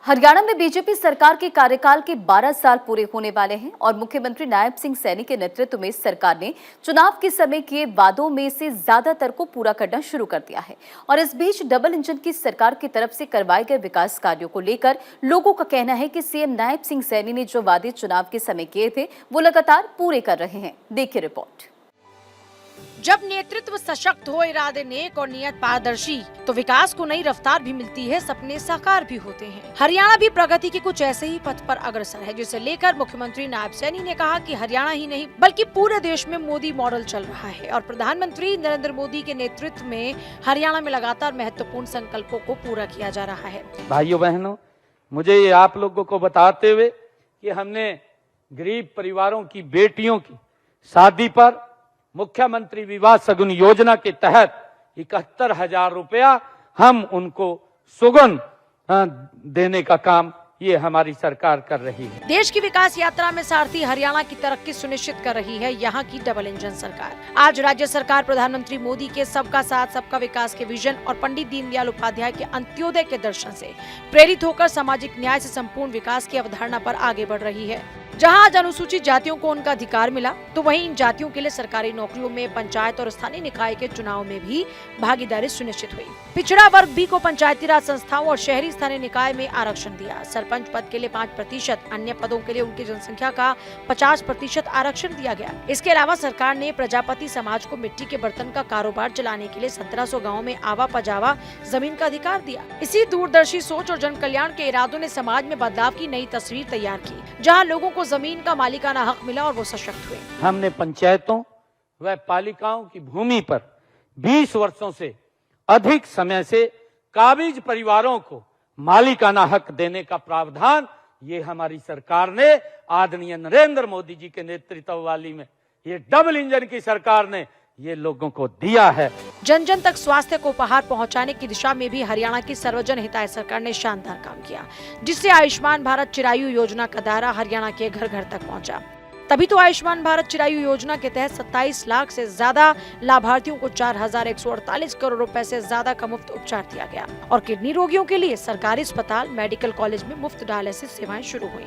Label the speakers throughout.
Speaker 1: हरियाणा में बीजेपी सरकार के कार्यकाल के 12 साल पूरे होने वाले हैं और मुख्यमंत्री नायब सिंह सैनी के नेतृत्व में सरकार ने चुनाव के समय किए वादों में से ज्यादातर को पूरा करना शुरू कर दिया है। और इस बीच डबल इंजन की सरकार की तरफ से करवाए गए विकास कार्यों को लेकर लोगों का कहना है कि सीएम नायब सिंह सैनी ने जो वादे चुनाव के समय किए थे वो लगातार पूरे कर रहे हैं। देखिए रिपोर्ट।
Speaker 2: जब नेतृत्व सशक्त हो, इरादे नेक और नियत पारदर्शी, तो विकास को नई रफ्तार भी मिलती है, सपने साकार भी होते हैं। हरियाणा भी प्रगति के कुछ ऐसे ही पथ पर अग्रसर है, जिसे लेकर मुख्यमंत्री नायब सैनी ने कहा कि हरियाणा ही नहीं बल्कि पूरे देश में मोदी मॉडल चल रहा है और प्रधानमंत्री नरेंद्र मोदी के नेतृत्व में हरियाणा में लगातार महत्वपूर्ण संकल्पों को पूरा किया जा रहा है।
Speaker 3: भाइयों बहनों, मुझे ये आप लोगों को बताते हुए कि हमने गरीब परिवारों की बेटियों की शादी पर मुख्यमंत्री विवाह शगुन योजना के तहत 71,000 रुपया हम उनको सुगन देने का काम ये हमारी सरकार कर रही है।
Speaker 2: देश की विकास यात्रा में सारथी हरियाणा की तरक्की सुनिश्चित कर रही है यहाँ की डबल इंजन सरकार। आज राज्य सरकार प्रधानमंत्री मोदी के सबका साथ सबका विकास के विजन और पंडित दीनदयाल उपाध्याय के अंत्योदय के दर्शन से प्रेरित होकर सामाजिक न्याय से संपूर्ण विकास की अवधारणा पर आगे बढ़ रही है। जहां आज अनुसूचित जातियों को उनका अधिकार मिला, तो वहीं इन जातियों के लिए सरकारी नौकरियों में, पंचायत और स्थानीय निकाय के चुनाव में भी भागीदारी सुनिश्चित हुई। पिछड़ा वर्ग भी को पंचायती राज संस्थाओं और शहरी स्थानीय निकाय में आरक्षण दिया। सरपंच पद के लिए 5%, अन्य पदों के लिए उनकी जनसंख्या का 50% आरक्षण दिया गया। इसके अलावा सरकार ने प्रजापति समाज को मिट्टी के बर्तन का कारोबार चलाने के लिए 1700 गाँव में आवा पजावा जमीन का अधिकार दिया। इसी दूरदर्शी सोच और जन कल्याण के इरादों ने समाज में बदलाव की नई तस्वीर तैयार की, जहाँ लोगों को जमीन का मालिकाना हक मिला और वो सशक्त हुए।
Speaker 3: हमने पंचायतों व पालिकाओं की भूमि पर 20 वर्षों से अधिक समय से काबिज परिवारों को मालिकाना हक देने का प्रावधान ये हमारी सरकार ने आदरणीय नरेंद्र मोदी जी के नेतृत्व वाली में ये डबल इंजन की सरकार ने ये लोगों को दिया है।
Speaker 2: जन जन तक स्वास्थ्य को उपहार पहुंचाने की दिशा में भी हरियाणा की सर्वजन हिताय सरकार ने शानदार काम किया, जिससे आयुष्मान भारत चिरायु योजना का दायरा हरियाणा के घर घर तक पहुंचा। तभी तो आयुष्मान भारत चिरायु योजना के तहत 27 लाख से ज्यादा लाभार्थियों को 4,148 करोड़ रुपए से ज्यादा का मुफ्त उपचार दिया गया और किडनी रोगियों के लिए सरकारी अस्पताल, मेडिकल कॉलेज में मुफ्त डायलिसिस सेवाएं शुरू हुई।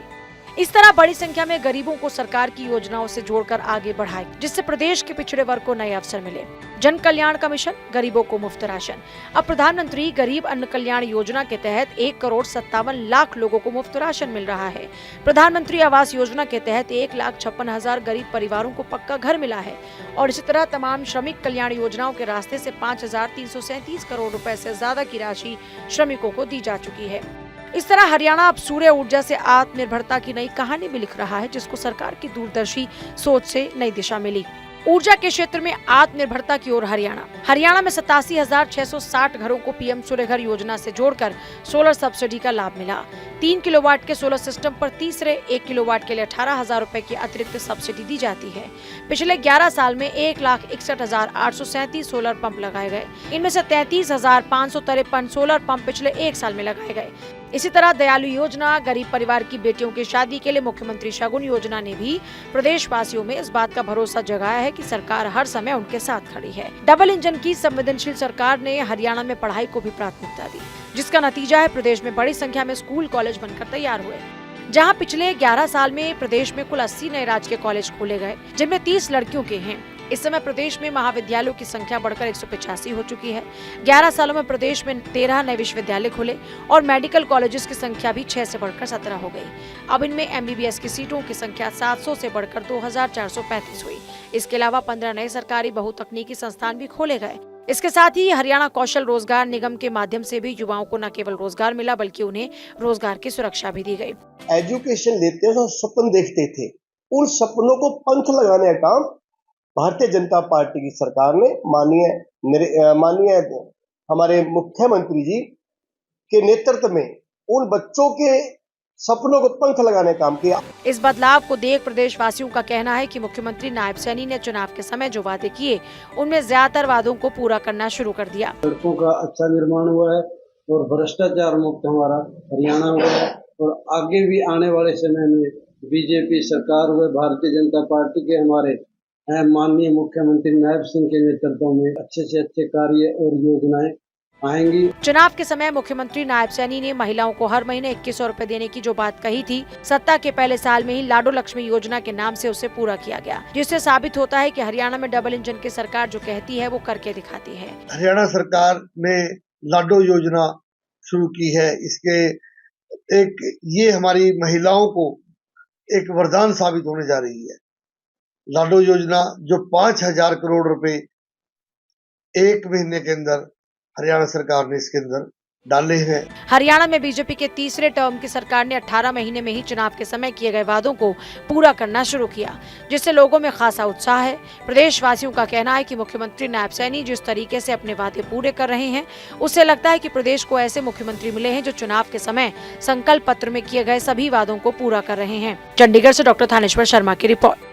Speaker 2: इस तरह बड़ी संख्या में गरीबों को सरकार की योजनाओं से जोड़कर आगे बढ़ाए, जिससे प्रदेश के पिछड़े वर्ग को नए अवसर मिले। जन कल्याण का मिशन, गरीबों को मुफ्त राशन। अब प्रधानमंत्री गरीब अन्न कल्याण योजना के तहत 1,57 लाख लोगों को मुफ्त राशन मिल रहा है। प्रधानमंत्री आवास योजना के तहत 1,56,000 गरीब परिवारों को पक्का घर मिला है और इसी तरह तमाम श्रमिक कल्याण योजनाओं के रास्ते से 5,337 करोड़ रुपए से ज्यादा की राशि श्रमिकों को दी जा चुकी है। इस तरह हरियाणा अब सूर्य ऊर्जा से आत्मनिर्भरता की नई कहानी भी लिख रहा है, जिसको सरकार की दूरदर्शी सोच से नई दिशा मिली। ऊर्जा के क्षेत्र में आत्मनिर्भरता की ओर हरियाणा में 87,660 घरों को पीएम सूर्य घर योजना से जोड़कर सोलर सब्सिडी का लाभ मिला। 3 किलोवाट के सोलर सिस्टम पर तीसरे 1 किलोवाट के लिए 18,000 रुपए की अतिरिक्त सब्सिडी दी जाती है। पिछले 11 साल में 1,61,837 सोलर पंप लगाए गए। इनमें से 33,553 सोलर पंप पिछले 1 साल में लगाए गए। इसी तरह दयालु योजना, गरीब परिवार की बेटियों की शादी के लिए मुख्यमंत्री शगुन योजना ने भी प्रदेशवासियों में इस बात का भरोसा जगाया है कि सरकार हर समय उनके साथ खड़ी है। डबल इंजन की संवेदनशील सरकार ने हरियाणा में पढ़ाई को भी प्राथमिकता दी, जिसका नतीजा है प्रदेश में बड़ी संख्या में स्कूल कॉलेज बनकर तैयार हुए। जहां पिछले 11 साल में प्रदेश में कुल 80 नए राजकीय कॉलेज खोले गए, जिनमें 30 लड़कियों के हैं। इस समय प्रदेश में महाविद्यालयों की संख्या बढ़कर 185 हो चुकी है। 11 सालों में प्रदेश में 13 नए विश्वविद्यालय खुले और मेडिकल कॉलेजेस की संख्या भी 6 से बढ़कर 17 हो गई। अब इनमें एमबीबीएस की सीटों की संख्या 700 से बढ़कर 2,435 हुई। इसके अलावा 15 नए सरकारी बहुतकनीकी संस्थान भी खोले गए। इसके साथ ही हरियाणा कौशल रोजगार निगम के माध्यम से भी युवाओं को न केवल रोजगार मिला, बल्कि उन्हें रोजगार की सुरक्षा भी दी गई।
Speaker 4: एजुकेशन लेते तो सपन देखते थे, उन सपनों को पंख लगाने का काम भारतीय जनता पार्टी की सरकार ने माननीय हमारे मुख्यमंत्री जी के नेतृत्व में उन बच्चों के सपनों को पंख लगाने का काम किया।
Speaker 2: इस बदलाव को देख प्रदेश वासियों का कहना है कि मुख्यमंत्री नायब सैनी ने चुनाव के समय जो वादे किए, उनमें ज्यादातर वादों को पूरा करना शुरू कर दिया।
Speaker 5: सड़कों का अच्छा निर्माण हुआ है और भ्रष्टाचार मुक्त हमारा हरियाणा हुआ है और आगे भी आने वाले समय में बीजेपी सरकार व भारतीय जनता पार्टी के हमारे माननीय मुख्यमंत्री नायब सिंह के नेतृत्व में अच्छे से अच्छे कार्य और योजनाएं आएंगी।
Speaker 2: चुनाव के समय मुख्यमंत्री नायब सैनी ने महिलाओं को हर महीने 2100 रुपए देने की जो बात कही थी, सत्ता के पहले साल में ही लाडो लक्ष्मी योजना के नाम से उसे पूरा किया गया, जिससे साबित होता है कि हरियाणा में डबल इंजन की सरकार जो कहती है वो करके दिखाती है।
Speaker 6: हरियाणा सरकार ने लाडो योजना शुरू की है। इसके ये हमारी महिलाओं को एक वरदान साबित होने जा रही है। लाडो योजना जो 5000 करोड़ रुपए एक महीने के अंदर हरियाणा सरकार ने इसके अंदर डाले हैं।
Speaker 2: हरियाणा में बीजेपी के तीसरे टर्म की सरकार ने 18 महीने में ही चुनाव के समय किए गए वादों को पूरा करना शुरू किया, जिससे लोगों में खासा उत्साह है। प्रदेशवासियों का कहना है कि मुख्यमंत्री नायब सैनी जिस तरीके से अपने वादे पूरे कर रहे हैं, उससे लगता है कि प्रदेश को ऐसे मुख्यमंत्री मिले हैं जो चुनाव के समय संकल्प पत्र में किए गए सभी वादों को पूरा कर रहे हैं। चंडीगढ़ से डॉक्टर थानेश्वर शर्मा की रिपोर्ट।